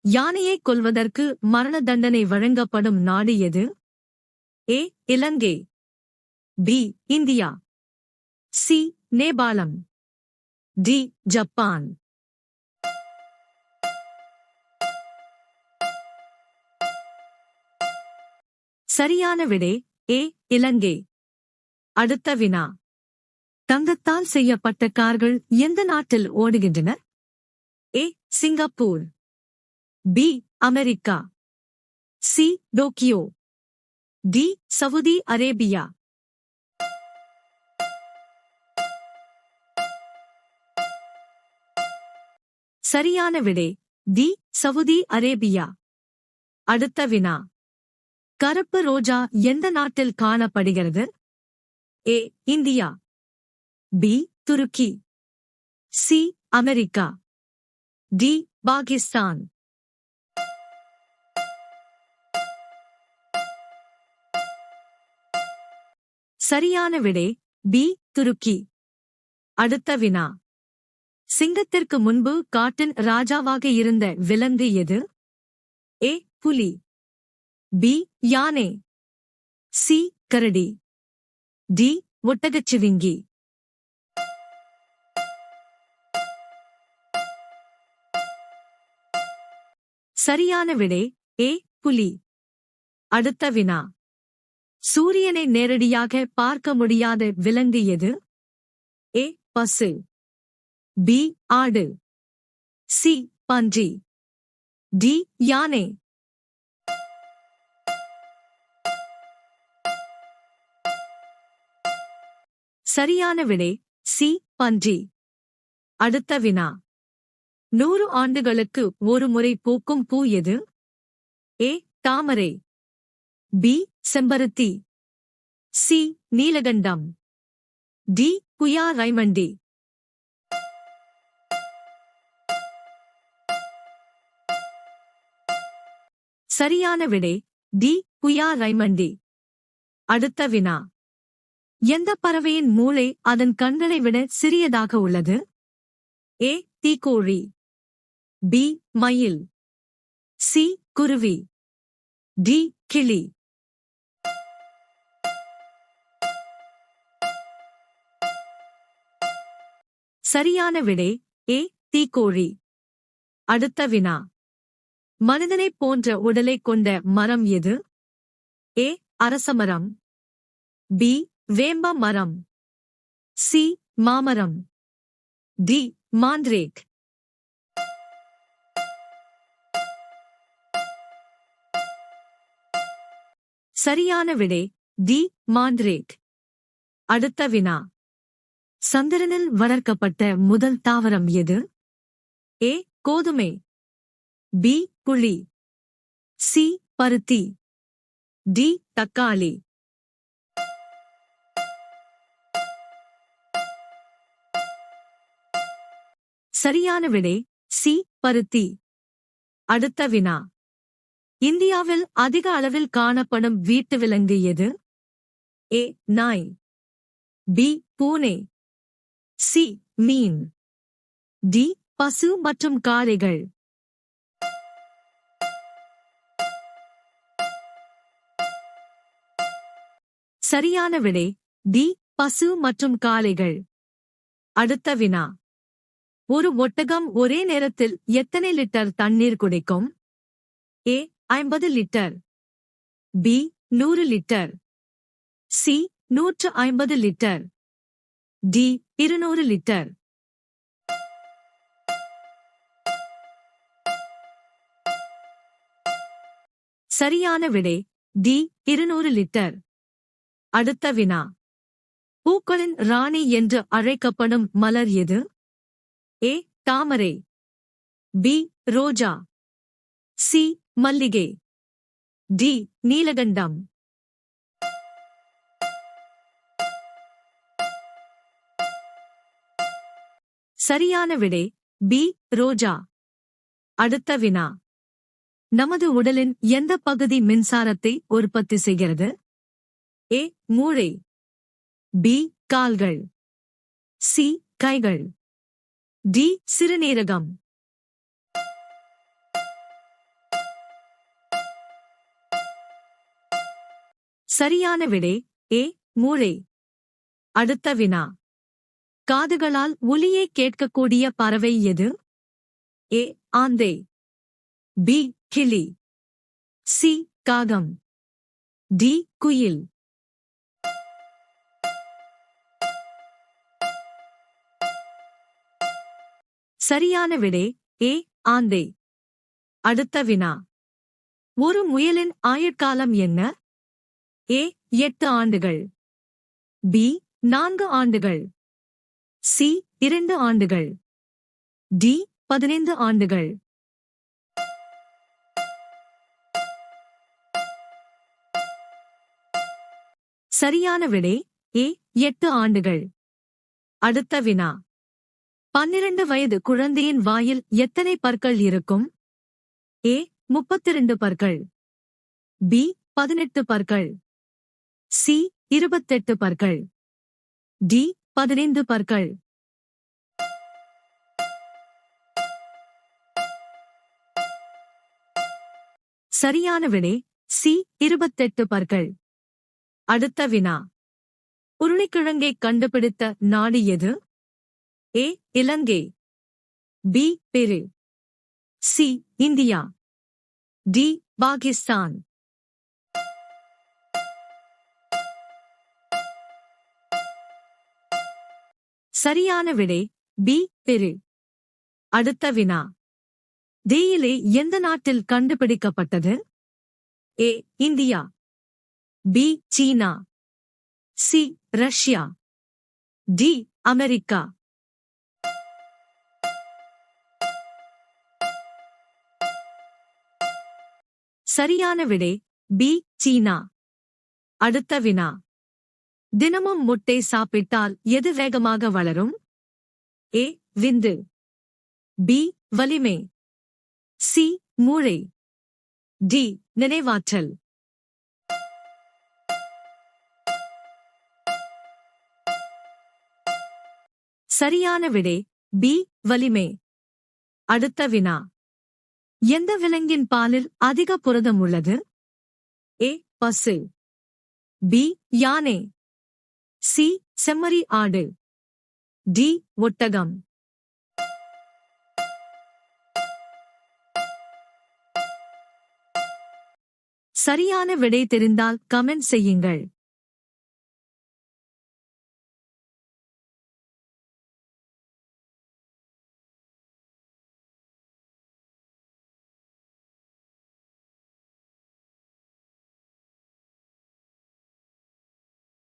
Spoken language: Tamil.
யானையைக் கொல்வதற்கு மரண தண்டனை வழங்கப்படும் நாடு எது? ஏ. இலங்கை. பி. இந்தியா. சி. நேபாளம். டி. ஜப்பான். சரியான விடை ஏ. இலங்கை. அடுத்த வினா. தங்கத்தால் செய்யப்பட்ட கார்கள் எந்த நாட்டில் ஓடுகின்றன? A. Singapore. B. America. C. Tokyo. D. Saudi Arabia. சரியான விடை டி. Saudi Arabia. அடுத்த வினா. கருப்பு ரோஜா எந்த நாட்டில் காணப்படுகிறது? ஏ. இந்தியா. பி. துருக்கி. சி. அமெரிக்கா. டி. பாகிஸ்தான். சரியான விடை பி. துருக்கி. அடுத்த வினா. சிங்கத்திற்கு முன்பு காட்டின் ராஜாவாக இருந்த விலங்கு எது? ஏ. புலி. பி. யானை. சி. கரடி. டி. ஒட்டகச்சிவிங்கி. சரியான விடை ஏ. புலி. அடுத்த வினா. சூரியனை நேரடியாக பார்க்க முடியாத விலங்கு எது? ஏ. பசு. பி. ஆடு. சி. பன்றி. டி. யானை. சரியான விடை சி. பன்றி. அடுத்த வினா. 100 ஆண்டுகளுக்கு ஒரு முறை பூக்கும் பூ எது? ஏ. தாமரை. பி. செம்பருத்தி. சி. நீலகண்டம். டி. குயா ரைமண்டி. சரியான விடை டி. குயா ரைமண்டி. அடுத்த வினா. எந்த பறவையின் மூளை அதன் கண்களை விட சிறியதாக உள்ளது? ஏ. தீக்கோழி. பி. மயில். சி. குருவி. டி. கிளி. சரியான விடை ஏ. தீக்கோழி. அடுத்த வினா. மனிதனைப் போன்ற உடலைக் கொண்ட மரம் எது? ஏ. அரசமரம். பி. வேம்ப மரம். சி. மாமரம். டி. மாண்ட்ரேக். சரியான விடை டி. மாண்ட்ரேக். அடுத்த வினா. சந்திரனில் வளர்க்கப்பட்ட முதல் தாவரம் எது? ஏ. கோதுமை. பி. புளி. சி. பருத்தி. டி. தக்காளி. சரியான விடை சி. பருத்தி. அடுத்த வினா. இந்தியாவில் அதிக அளவில் காணப்படும் வீட்டு விலங்கு எது? ஏ. நாய். பி. பூனை. சி. மீன். டி. பசு மற்றும் காளைகள். சரியான விடை டி. பசு மற்றும் காளைகள். அடுத்த வினா. ஒரு ஒட்டகம் ஒரே நேரத்தில் எத்தனை லிட்டர் தண்ணீர் குடிக்கும்? A. 50 litre. B. 100 litre. C. 150 litre. D. 200 litre. சரியான விடை டி. 200 லிட்டர். அடுத்த வினா. பூக்களின் ராணி என்று அழைக்கப்படும் மலர் எது? ஏ. தாமரை. பி. ரோஜா. சி. மல்லிகை. டி. நீலகண்டம். சரியான விடை பி. ரோஜா. அடுத்த வினா. நமது உடலின் எந்த பகுதி மின்சாரத்தை உற்பத்தி செய்கிறது? ஏ. மூளை. பி. கால்கள். சி. கைகள். டி. சிறுநீரகம். சரியான விடை ஏ மூளை. அடுத்த வினா. காதுகளால் ஒலியை கேட்கக்கூடிய பறவை எது? ஏ ஆந்தை, பி கிளி, சி காகம், டி குயில். சரியான விடை ஏ ஆந்தை. அடுத்த வினா. ஒரு முயலின் ஆயுட்காலம் என்ன? ஏ 8 ஆண்டுகள், பி 4 ஆண்டுகள், சி 2 ஆண்டுகள், டி 15 ஆண்டுகள். சரியான விடை ஏ 8 ஆண்டுகள். அடுத்த வினா. 12 வயது குழந்தையின் வாயில் எத்தனை பற்கள் இருக்கும்? ஏ 32 பற்கள், பி 18 பற்கள், சி 28 பற்கள், டி 15 பற்கள். சரியான விடை சி 28 பற்கள். அடுத்த வினா. உருளைக்கிழங்கை கண்டுபிடித்த நாடு எது? ஏ இலங்கை, பி பெரு, சி இந்தியா, டி பாகிஸ்தான். சரியான விடை பி பெரு. அடுத்த வினா. தேயிலை எந்த நாட்டில் கண்டுபிடிக்கப்பட்டது? ஏ இந்தியா, பி சீனா, சி ரஷ்யா, டி அமெரிக்கா. சரியான விடை பி சீனா. அடுத்த வினா. தினமும் முட்டை சாப்பிட்டால் எது வேகமாக வளரும்? ஏ விந்து, பி வலிமை, சி மூளை, டி நினைவாற்றல். சரியான விடை பி வலிமை. அடுத்த வினா. எந்த விலங்கின் பாலில் அதிக புரதம் உள்ளது? ஏ பசு, பி யானை, சி செம்மறி ஆடு, டி ஒட்டகம். சரியான விடை தெரிந்தால் கமெண்ட் செய்யுங்கள்.